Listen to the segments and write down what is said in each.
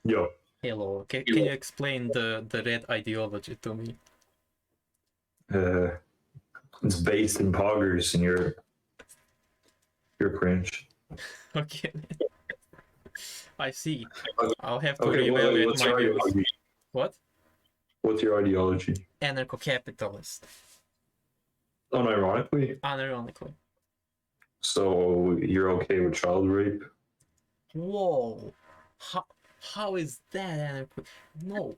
Yo, Hello. Can you explain the red ideology to me? uh, it's based in poggers, and you're cringe. Okay, I see. Okay, I'll have to wait, reevaluate what's my your views. ideology? What? What's your ideology? Anarcho-capitalist. Unironically, Unironically. so you're okay with child rape? Whoa. How how is that anarcho? No,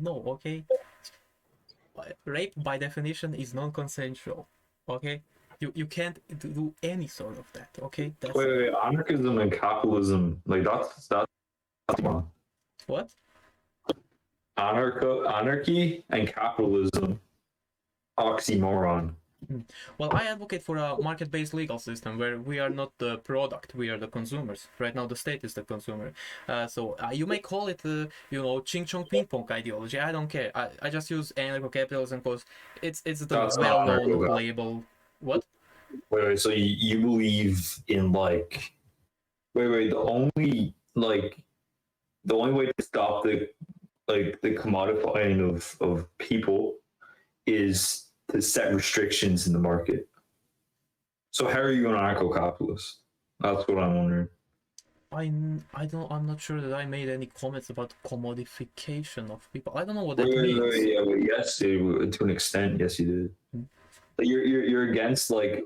no. Okay. Rape by definition is non-consensual. Okay. You can't do any sort of that. Okay. That's Wait, anarchism and capitalism, like that's one. what. Anarchy and capitalism, oxymoron. Well, I advocate for a market-based legal system where we are not the product, we are the consumers. Right now, the state is the consumer. So you may call it, ching chong ping pong ideology. I don't care. I just use anarcho-capitalism because it's the That's not well-known anarcho. label. What? Wait, so you believe in like wait, the only way to stop the commodifying of people is to set restrictions in the market. So how are you an anarcho-capitalist? That's what I'm wondering. I'm not sure that I made any comments about commodification of people. I don't know what that Wait, means. yeah, but yes, to an extent, yes, you did. Hmm. Like you're against like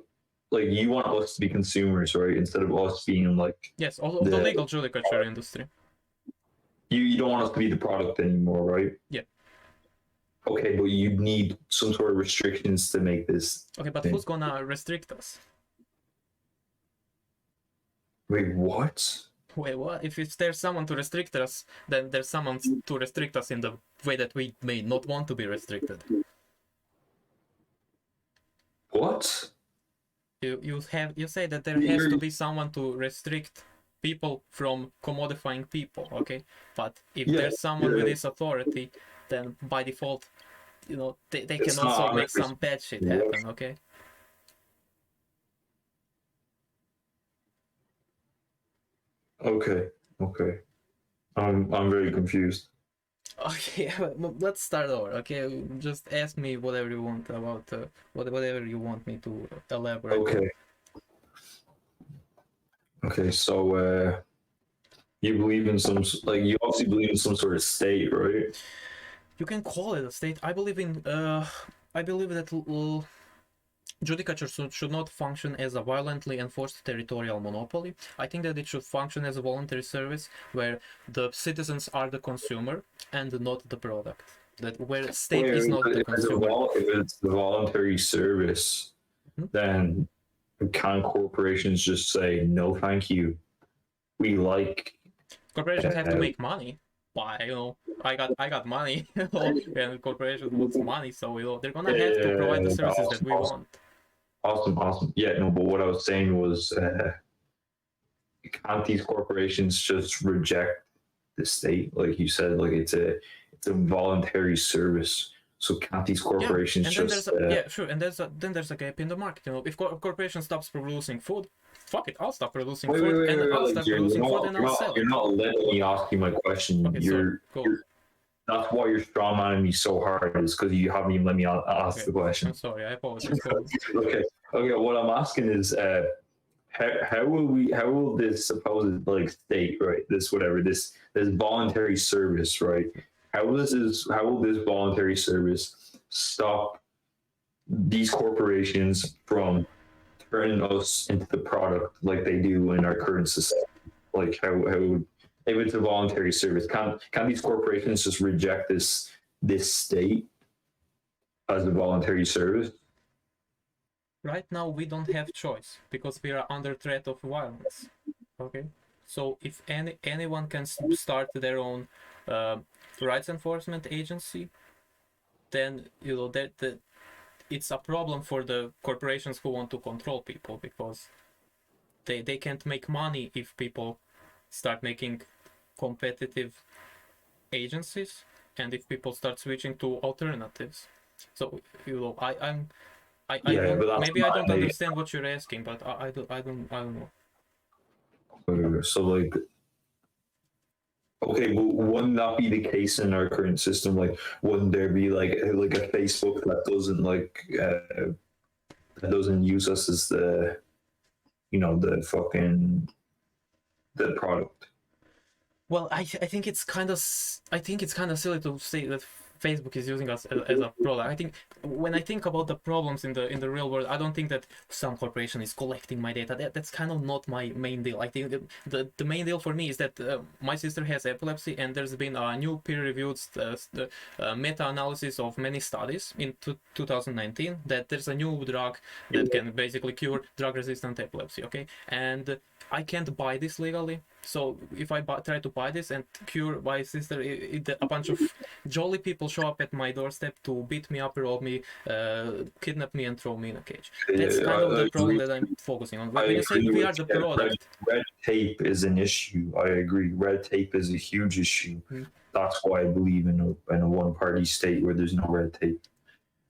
you want us to be consumers, right? Instead of us being like Yes, of the the legal judicature industry. you don't want us to be the product anymore, right? Yeah. Okay, but you need some sort of restrictions to make this Okay, but thing. who's gonna restrict us? Wait, what? Wait, what? If there's someone to restrict us, then there's someone to restrict us in the way that we may not want to be restricted. What? You say that there has You're, to be someone to restrict people from commodifying people, okay? But if yeah, there's someone with yeah, this authority, then by default, they can it's also not make 100%. some bad shit happen, okay? Okay, okay. I'm very confused. Okay, let's start over. Okay, just ask me whatever you want about whatever you want me to elaborate on. Okay, okay. So you believe in you obviously believe in some sort of state, right? You can call it a state. I believe that judicature should not function as a violently enforced territorial monopoly. I think that it should function as a voluntary service where the citizens are the consumer and not the product. That where state Wait, is not the consumer. if it's the voluntary service, Hmm? then can corporations just say no, thank you? We like Corporations have to uh, make money. Why, I got money, and corporations wants money, so they're gonna have to provide the services that awesome, we want. awesome. Yeah, no, but what I was saying was, can't these corporations just reject the state? Like you said, like it's a voluntary service. So can't these Yeah, corporations and then there's just a yeah, sure, and then there's a gap in the market. If corporation stops producing food, fuck it, I'll stop producing food, and I'll like start producing food, and I'll sell you're it. not letting me ask you my question. Okay, sorry, go. That's why you're strong manning me so hard is because you haven't even let me ask Okay, the question. I'm sorry, I apologize. Go. Okay, what I'm asking is, how will this supposed like state, right, this voluntary service, right, how will this voluntary service stop these corporations from turning us into the product like they do in our current society? Like how if it's a voluntary service, can these corporations just reject this state as a voluntary service? Right now, we don't have choice because we are under threat of violence. Okay, so if anyone can start their own uh, rights enforcement agency, then that it's a problem for the corporations who want to control people because they can't make money if people start making competitive agencies and if people start switching to alternatives. So I Yeah, don't but that's maybe I not don't a understand what you're asking, but I don't know. so like okay, but wouldn't that be the case in our current system? Like, wouldn't there be like a Facebook that doesn't that doesn't use us as the the fucking the product? Well, I think it's kind of silly to say that Facebook is using us as a product. I think when I think about the problems in the real world, I don't think that some corporation is collecting my data. That's kind of not my main deal. I think the main deal for me is that my sister has epilepsy, and there's been a new peer-reviewed meta-analysis of many studies in 2019 that there's a new drug that can basically cure drug-resistant epilepsy. Okay, and I can't buy this legally. So if I try to buy this and cure my sister, a bunch of jolly people show up at my doorstep to beat me up, rob me, kidnap me, and throw me in a cage. That's kind of the problem that I'm focusing on. When you say we are the product, red tape is an issue. I agree. Red tape is a huge issue. That's why I believe in a one-party state where there's no red tape,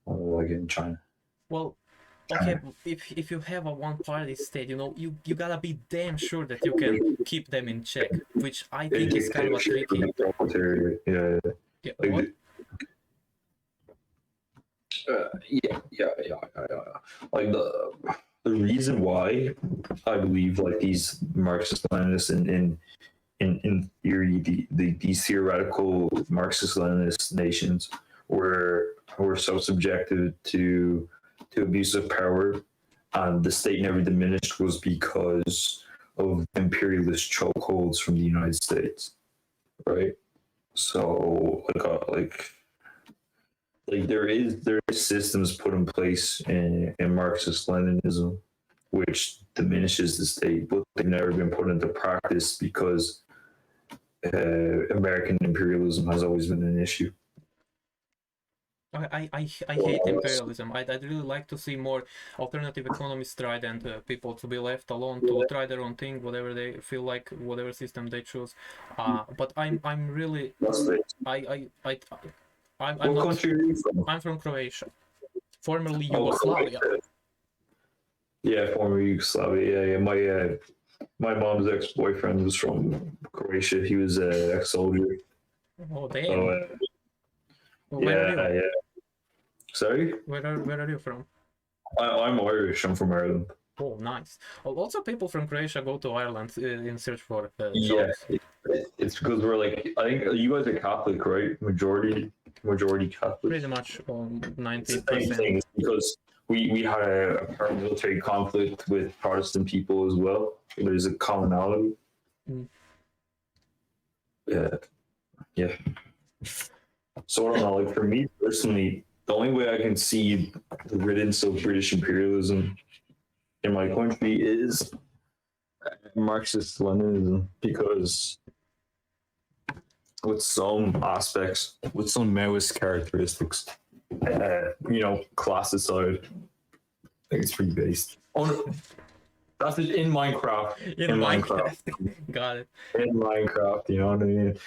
like in China. Well, okay, if you have a one-party state, you gotta be damn sure that you can keep them in check, which I think is kind of a tricky. Yeah. Yeah, Like what? Yeah. Like the reason why I believe like these Marxist-Leninists in theory, these theoretical Marxist-Leninist nations were so subjected to abuse of power, and the state never diminished was because of imperialist chokeholds from the United States, right? So there is systems put in place in Marxist-Leninism which diminishes the state, but they've never been put into practice because American imperialism has always been an issue. I hate imperialism. I'd really like to see more alternative economies tried, and people to be left alone to try their own thing, whatever they feel like, whatever system they choose. But I'm really I'm What not. country are you from? I'm from Croatia, formerly Yugoslavia. Yeah, former Yugoslavia. Yeah. My mom's ex-boyfriend was from Croatia. He was an ex-soldier. Oh damn! So, Where are you? yeah. Sorry? Where are you from? I'm Irish. I'm from Ireland. Oh, nice. Lots of people from Croatia go to Ireland in search for Yeah, jobs. it's because we're like, I think you guys are Catholic, right? Majority Catholic. Pretty much It's the 90%. same thing. It's because we had a paramilitary conflict with Protestant people as well. There's a commonality. Mm. Yeah. So I don't know. Like for me personally, the only way I can see the riddance of British imperialism in my country is Marxist-Leninism, because with some aspects, with some Maoist characteristics, class aside, I think it's pretty based. Oh no, that's it in Minecraft. In Minecraft. Got it. In Minecraft, you know what I mean?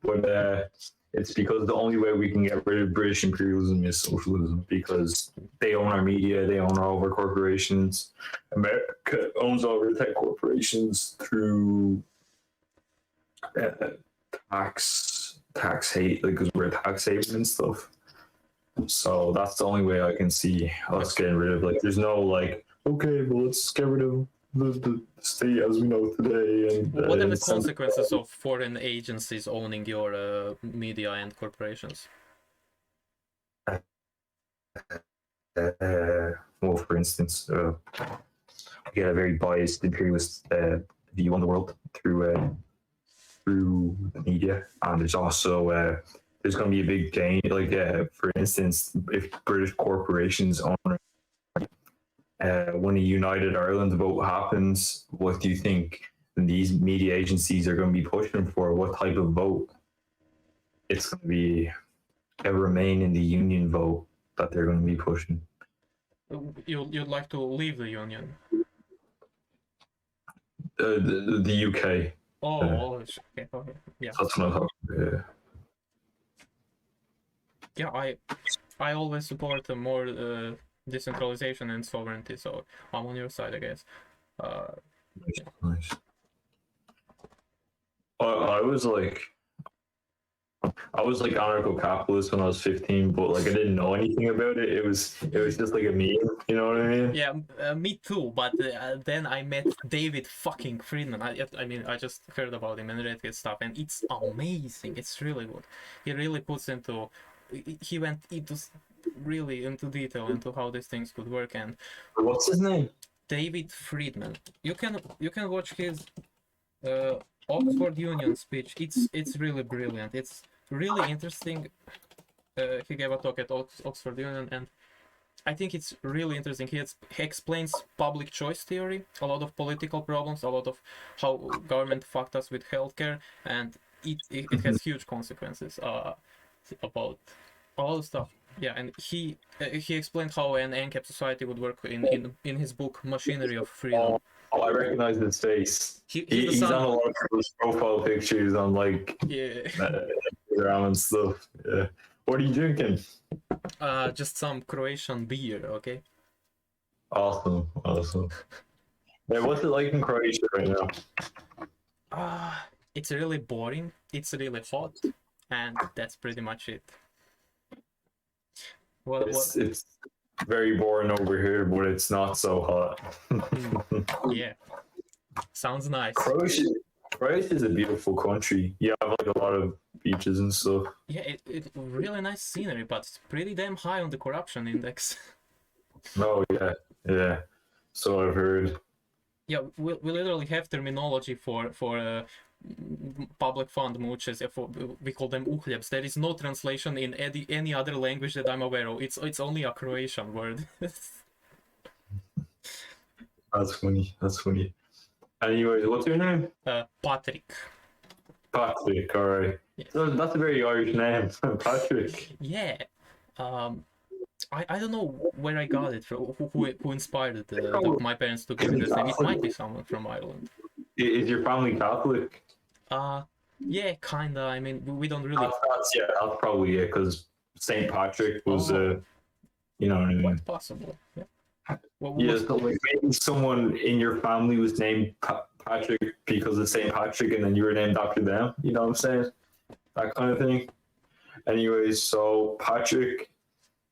But it's because the only way we can get rid of British imperialism is socialism, because they own our media, they own all of our corporations. America owns all of our tech corporations through tax hate, like because we're a tax haven and stuff. So that's the only way I can see us getting rid of. Like, there's no like, okay, well, let's get rid of the state as we know today. And what are the consequences of foreign agencies owning your media and corporations? Well, for instance, we get a very biased imperialist view on the world through the media, and there's also there's going to be a big gain. Like, for instance, if British corporations own when a United Ireland vote happens, what do you think these media agencies are going to be pushing for? What type of vote? It's going to be a remain in the union vote that they're going to be pushing. You'd like to leave the union? The UK. Okay. Yeah. That's what I'm talking about. Yeah, I always support more decentralization and sovereignty, so I'm on your side, I guess. Nice. I was like, I was like anarcho-capitalist when I was 15, but like I didn't know anything about it. It was just like a meme, you know what I mean? Yeah, me too. But then I met David fucking Friedman. I mean, I just heard about him and read his stuff, and it's amazing. It's really good. He really puts into. He went into really into detail into how these things could work. And What's his name? David Friedman. You can watch his Oxford Union speech. It's really brilliant. It's really interesting. He gave a talk at Oxford Union, and I think it's really interesting. He explains public choice theory, a lot of political problems, a lot of how government fucked us with healthcare, and it has huge consequences about a lot of stuff. Yeah, and he explained how an ANCAP society would work in his book Machinery of Freedom. Oh, I recognize his face. He's on a lot of those profile pictures on like Instagram and stuff. Yeah. What are you drinking? Just some Croatian beer, okay? Awesome. Yeah, what's it like in Croatia right now? It's really boring. It's really hot, and that's pretty much it. It's very boring over here, but it's not so hot. Yeah, sounds nice. Croatia is a beautiful country. You have like a lot of beaches and stuff. Yeah, it really nice scenery, but it's pretty damn high on the corruption index. Oh yeah. So I've heard. Yeah, we literally have terminology for public fund mooches. We call them uhljebs. There is no translation in any other language that I'm aware of. It's only a Croatian word. That's funny. Anyways, what's your name? Patrick. Patrick, alright. Yes. So that's a very Irish name, Patrick. Yeah. I don't know where I got it from. Who inspired my parents to give me this name? It might be someone from Ireland. Is your family Catholic? Yeah, kinda. I mean, we don't really. That's probably it. Because Saint Patrick was, you know what I mean. Quite possible. Yeah. So like maybe someone in your family was named Patrick because of Saint Patrick, and then you were named after them. You know what I'm saying? That kind of thing. Anyways, so Patrick,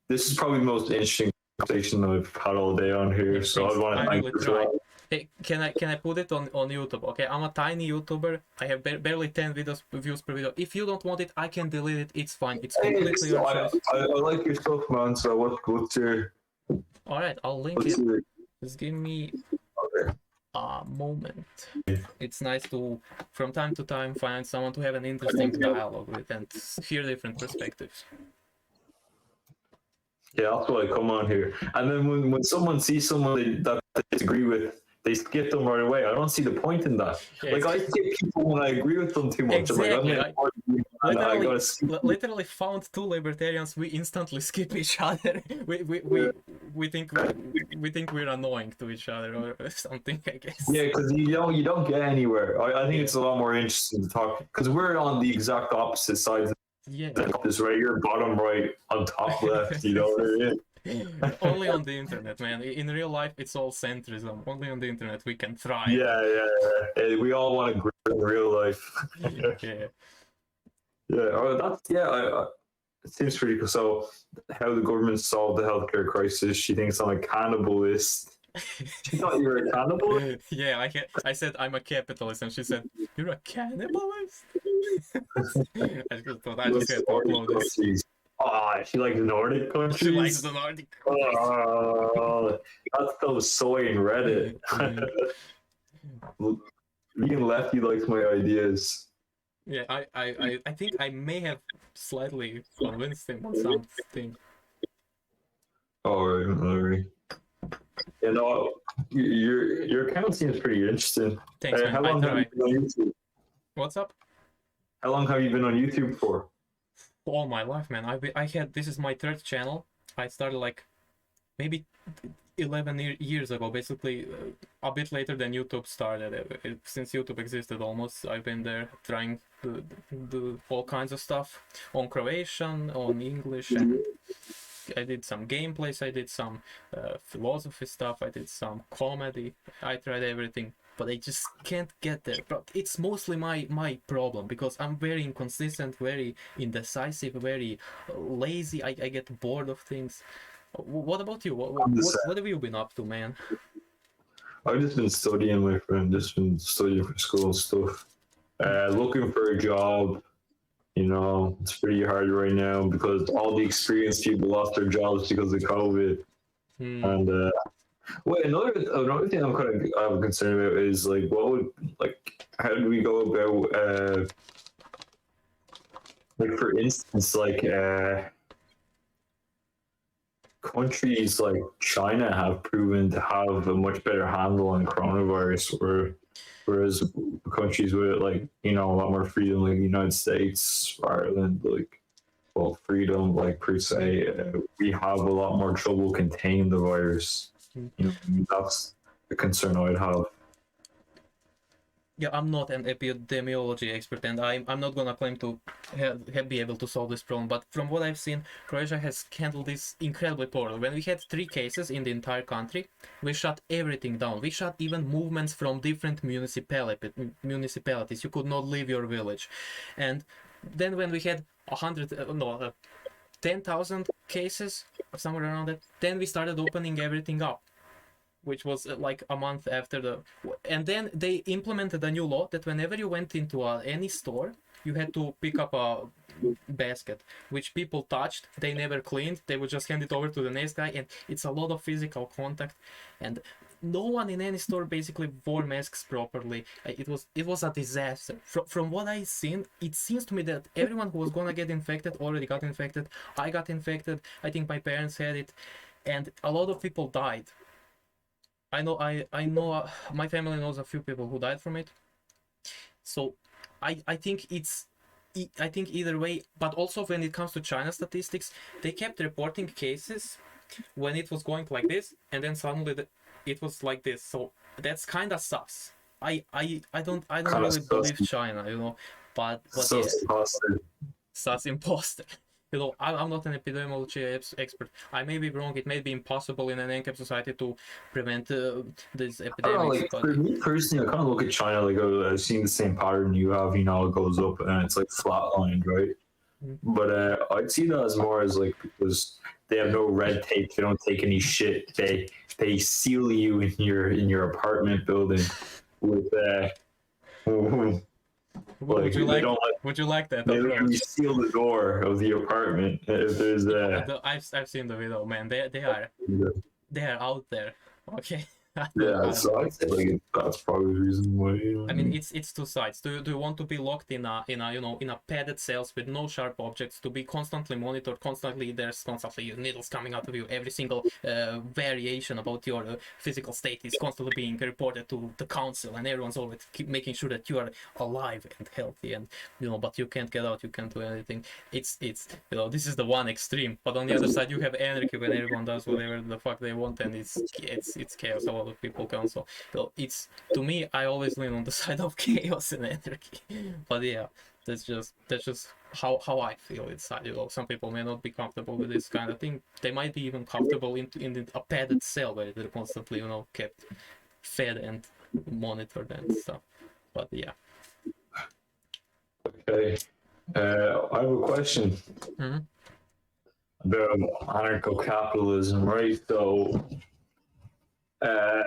this is probably the most interesting conversation I've had all day on here. Yeah, so I want to thank you for that. Hey, can I put it on YouTube? Okay, I'm a tiny YouTuber. I have barely 10 views per video. If you don't want it, I can delete it. It's fine. It's completely your choice. I like your stuff, man. So what's your? All right, I'll link it. Just give me a moment. It's nice to, from time to time, find someone to have an interesting dialogue with and hear different perspectives. Yeah, that's why I come on here. And then when someone sees someone that they disagree with, they skip them right away. I don't see the point in that. Yeah, like I skip people when I agree with them too much. Exactly. I gotta skip. Literally found two libertarians. We instantly skip each other. we think we're annoying to each other or something. I guess. Yeah, because you don't get anywhere. I think it's a lot more interesting to talk because we're on the exact opposite sides. Yeah. This right here, bottom right, on top left. You know what I mean? Only on the internet, man. In real life, it's all centrism. Only on the internet we can thrive. Yeah. We all want to grow in real life. Yeah. It seems pretty cool. So, how the government solved the healthcare crisis? She thinks I'm a cannibalist. She thought you were a cannibalist? Yeah, I said I'm a capitalist, and she said, "You're a cannibalist?" I just thought I just had to upload this. Oh, she likes Nordic countries. She likes the Nordic countries. Oh, that's so soy and Reddit. Being lefty likes my ideas. Yeah, I think I may have slightly convinced him on something. All right. You know, your account seems pretty interesting. Thanks, man. How long have you been on YouTube? What's up? How long have you been on YouTube for? All my life, man. This is my third channel. I started like maybe 11 years ago, basically a bit later than YouTube started. Since YouTube existed almost, I've been there trying to do all kinds of stuff on Croatian, on English, and I did some gameplays, I did some philosophy stuff, I did some comedy. I tried everything. but I just can't get there. But it's mostly my problem because I'm very inconsistent, very indecisive, very lazy. I get bored of things. What about you? I'm the same. What have you been up to, man? I've just been studying, my friend. Just been studying for school and stuff. Looking for a job. You know, it's pretty hard right now because all the experienced people lost their jobs because of COVID. Hmm. And wait, another thing I'm concerned about is like, what would like, how do we go about like, for instance, like countries like China have proven to have a much better handle on coronavirus, whereas countries with like, you know, a lot more freedom, like the United States, Ireland, like, well, freedom, like per se, we have a lot more trouble containing the virus. Hmm. You know, that's the concern I'd have. Yeah, I'm not an epidemiology expert, and I'm not gonna claim to be able to solve this problem. But from what I've seen, Croatia has handled this incredibly poorly. When we had 3 cases in the entire country, we shut everything down. We shut even movements from different municipalities. You could not leave your village, and then when we had 10,000 cases or somewhere around that, then we started opening everything up, which was like a month after and then they implemented a new law that whenever you went into any store, you had to pick up a basket which people touched, they never cleaned, they would just hand it over to the next guy, and it's a lot of physical contact, and no one in any store basically wore masks properly. It was a disaster. From what I've seen, it seems to me that everyone who was gonna get infected already got infected. I got infected, I think my parents had it, and a lot of people died. I know my family knows a few people who died from it. So I think I think either way, but also when it comes to China statistics, they kept reporting cases when it was going like this, and then suddenly it was like this. So that's kind of sus. I don't Kind of really believe sus. China, you know, but So yeah, imposter. sus imposter. You know, I'm not an epidemiology expert. I may be wrong. It may be impossible in an ANCAP society to prevent these I don't know, epidemics, like but for me personally, I kind of look at China like, oh, I've seen the same pattern you have. You know, it goes up and it's like flatlined, right? mm, But I'd see that as more as like, because they have no red tape, they don't take any shit. They seal you in your apartment building with like they don't let, would you like that they literally approach? seal the door of the apartment if there's I've seen the video, man. They are out there. Okay. yeah. I don't So know. I'd say like that's probably the reason why. You know what I I mean, mean? it's two sides. Do you want to be locked in a you know in a padded cells with no sharp objects, to be constantly monitored, constantly there's constantly needles coming out of you, every single variation about your physical state is constantly being reported to the council, and everyone's always keep making sure that you are alive and healthy, and you know, but you can't get out, you can't do anything. It's you know, this is the one extreme, but on the other side you have anarchy when everyone does whatever the fuck they want, and it's chaos. A lot of people cancel. So it's, to me, I always lean on the side of chaos and anarchy. But yeah, that's just how I feel inside. You know, some people may not be comfortable with this kind of thing. They might be even comfortable in a padded cell where they're constantly, you know, kept fed and monitored and stuff. But yeah. Okay. I have a question Hmm. about anarcho-capitalism, right? So, uh,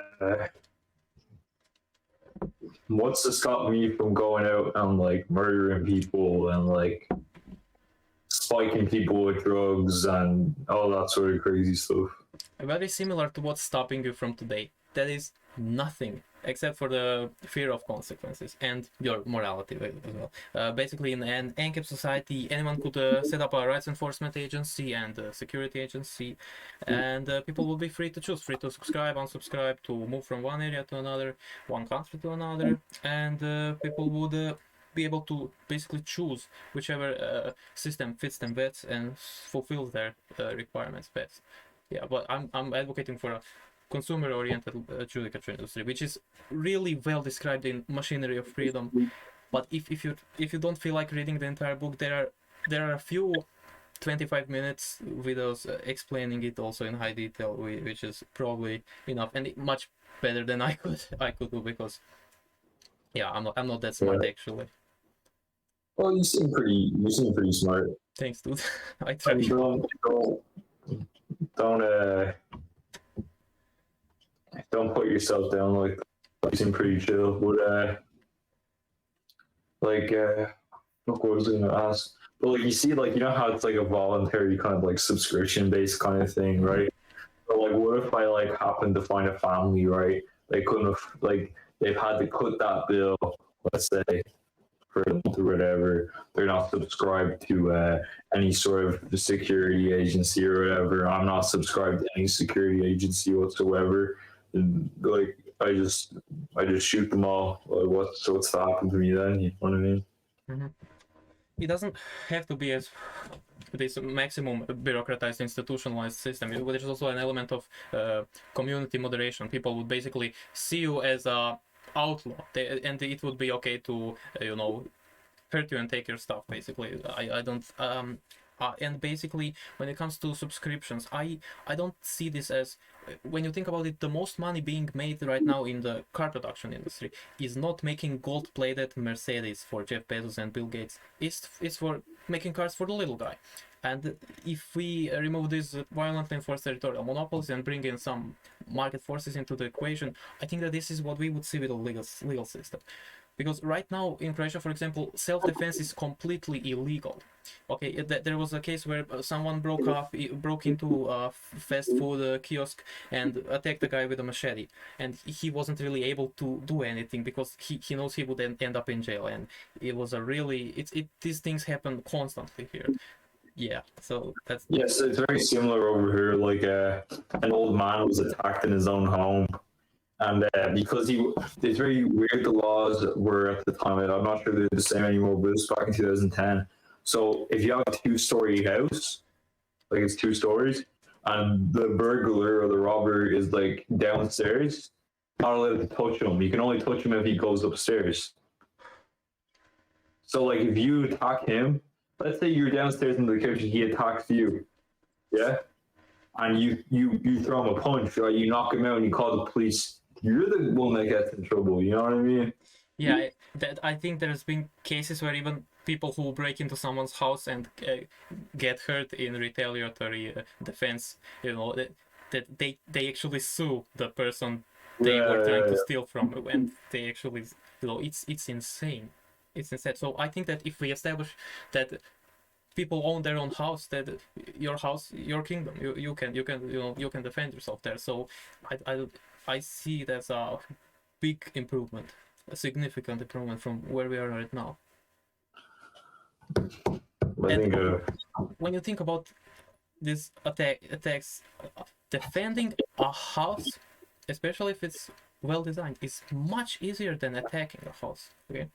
what's to stop me from going out and like murdering people and like spiking people with drugs and all that sort of crazy stuff? Very similar to what's stopping you from today. That is nothing except for the fear of consequences and your morality as well. Basically, in an ANCAP society, anyone could set up a rights enforcement agency and a security agency, and people would be free to choose, free to subscribe, unsubscribe, to move from one area to another, one country to another, and people would be able to basically choose whichever system fits them best and fulfills their requirements best. Yeah, but I'm advocating for a consumer-oriented judicature industry, which is really well described in Machinery of Freedom. But if you don't feel like reading the entire book, there are a few 25 minutes videos explaining it also in high detail, which is probably enough, and much better than I could do, because yeah, I'm not that smart actually. Well, you seem pretty smart. Thanks, dude. I try. Don't don't put yourself down like that. You seem pretty chill. But like what was I gonna ask? But like you see, like you know how it's like a voluntary kind of like subscription based kind of thing, right? But like, what if I like happen to find a family, right? They couldn't have like they've had to cut that bill, let's say, for a month or whatever. They're not subscribed to any sort of security agency or whatever. I'm not subscribed to any security agency whatsoever. And like I just shoot them all. Like, what's to happen to me then? You know what I mean? Mhm. It doesn't have to be as this maximum bureaucratized institutionalized system. There's also an element of community moderation. People would basically see you as a outlaw, and it would be okay to hurt you and take your stuff. Basically, I don't and basically when it comes to subscriptions, I don't see this as, when you think about it, the most money being made right now in the car production industry is not making gold-plated Mercedes for Jeff Bezos and Bill Gates. It's for making cars for the little guy. And if we remove these violently enforced territorial monopolies and bring in some market forces into the equation, I think that this is what we would see with a legal system. Because right now in Croatia, for example, self-defense is completely illegal. Okay, there was a case where someone broke into a fast food kiosk and attacked the guy with a machete, and he wasn't really able to do anything because he knows he would end up in jail. And it was a really these things happen constantly here. Yeah, so that's Yes, it's very similar over here. Like an old man was attacked in his own home, and because it's very weird. The laws were at the time. I'm not sure they're the same anymore, but it was back in 2010. So if you have a two-story house, like it's 2 stories, and the burglar or the robber is like downstairs, not allowed to touch him. You can only touch him if he goes upstairs. So like if you attack him, let's say you're downstairs in the kitchen, he attacks you, yeah, and you throw him a punch, or you knock him out, and you call the police. You're the one that gets in trouble. You know what I mean? yeah. I think there's been cases where even people who break into someone's house and get hurt in retaliatory defense, that they actually sue the person they were trying to steal from, and they actually, it's insane. It's insane. So I think that if we establish that people own their own house, that your house, your kingdom, you can defend yourself there. So I see it as a big improvement, a significant improvement from where we are right now. I think When you think about these attacks, defending a house, especially if it's well designed, is much easier than attacking a house. Okay,